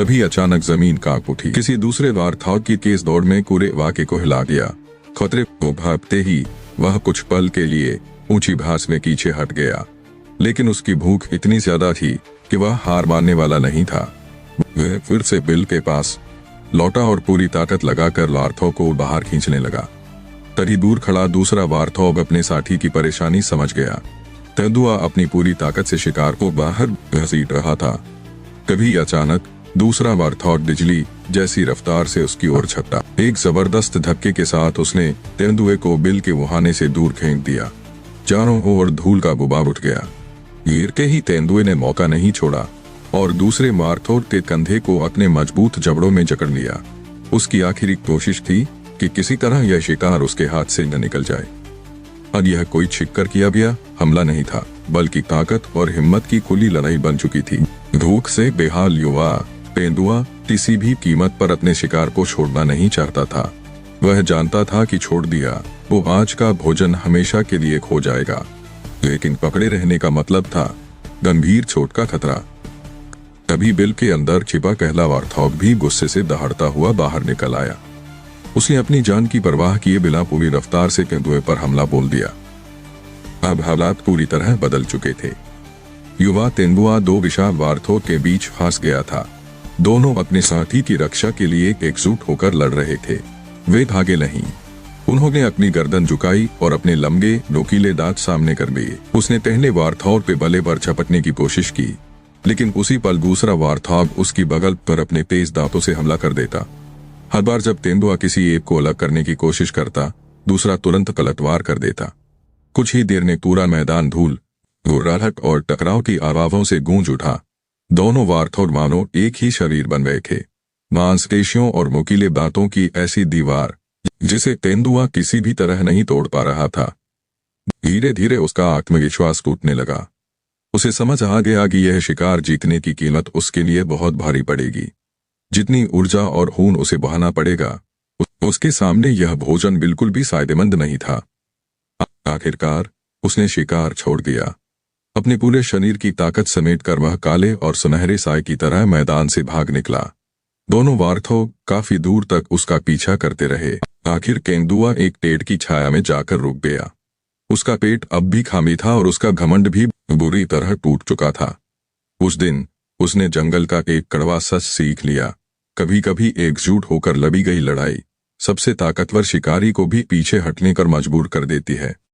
तभी अचानक जमीन कांप उठी। किसी दूसरे वार्थॉग की तेज दौड़ में पूरे वाक़े को हिला दिया। खतरे को भांपते ही वह कुछ पल के लिए ऊंची घास में पीछे हट गया, लेकिन उसकी भूख इतनी ज्यादा थी कि वह हार मानने वाला नहीं था। वह फिर से बिल के पास लौटा और पूरी ताकत लगाकर वार्थॉग को बाहर खींचने लगा। तभी दूर खड़ा दूसरा वार्थॉग अपने साथी की परेशानी समझ गया। तेंदुआ अपनी पूरी ताकत से शिकार को बाहर घसीट रहा था। कभी अचानक दूसरा वार्थॉग बिजली जैसी रफ्तार से उसकी ओर छपटा। एक जबरदस्त धक्के के साथ उसने तेंदुए को बिल के मुहाने से दूर फेंक दिया। चारों ओर धूल का गुबार उठ गया। गिरते ही तेंदुए ने मौका नहीं छोड़ा और दूसरे वार्थॉग के कंधे को अपने मजबूत जबड़ों में जकड़ लिया। उसकी आखिरी कोशिश थी कि किसी तरह यह शिकार उसके हाथ से न निकल जाए। अब यह कोई छिपकर किया गया हमला नहीं था, बल्कि ताकत और हिम्मत की खुली लड़ाई बन चुकी थी। भूख से बेहाल युवा तेंदुआ किसी भी कीमत पर अपने शिकार को छोड़ना नहीं चाहता था। वह जानता था कि छोड़ दिया वो आज का भोजन हमेशा के लिए खो जाएगा, लेकिन पकड़े रहने का मतलब था गंभीर चोट का खतरा। तभी बिल के अंदर छिपा कहला वार्थॉग भी गुस्से से दहाड़ता हुआ बाहर निकल आया। उसने अपनी जान की परवाह किए बिना पूरी रफ्तार से तेंदुए पर हमला बोल दिया। अब हालात पूरी तरह बदल चुके थे। युवा तेंदुआ दो विशाल वार्थॉग के बीच फंस गया था। दोनों अपने साथी की रक्षा के लिए एकजुट होकर लड़ रहे थे। वे भागे नहीं, उन्होंने अपनी गर्दन झुकाई और अपने लंबे नोकीले दांत सामने कर दिए। उसने पहले वार्थॉग पे बले पर झपटने की कोशिश की, लेकिन उसी पल दूसरा वार्थॉग उसकी बगल पर अपने तेज दांतों से हमला कर देता। हर बार जब तेंदुआ किसी एक को अलग करने की कोशिश करता, दूसरा तुरंत पलटवार कर देता। कुछ ही देर में पूरा मैदान धूल, गुर्राहट और टकराव की आवाज़ों से गूंज उठा। दोनों वार्थॉग मानो एक ही शरीर बन गए थे, मांसपेशियों और नुकीले दांतों की ऐसी दीवार जिसे तेंदुआ किसी भी तरह नहीं तोड़ पा रहा था। धीरे धीरे उसका आत्मविश्वास टूटने लगा। उसे समझ आ गया कि यह शिकार जीतने की कीमत उसके लिए बहुत भारी पड़ेगी। जितनी ऊर्जा और खून उसे बहाना पड़ेगा, उसके सामने यह भोजन बिल्कुल भी फायदेमंद नहीं था। आखिरकार उसने शिकार छोड़ दिया। अपने पूरे शरीर की ताकत समेटकर वह काले और सुनहरे साए की तरह मैदान से भाग निकला। दोनों वार्थॉग काफी दूर तक उसका पीछा करते रहे। आखिर तेंदुआ एक पेड़ की छाया में जाकर रुक गया। उसका पेट अब भी खाली था और उसका घमंड भी बुरी तरह टूट चुका था। उस दिन उसने जंगल का एक कड़वा सच सीख लिया। कभी कभी एकजुट होकर लड़ी गई लड़ाई सबसे ताकतवर शिकारी को भी पीछे हटने कर मजबूर कर देती है।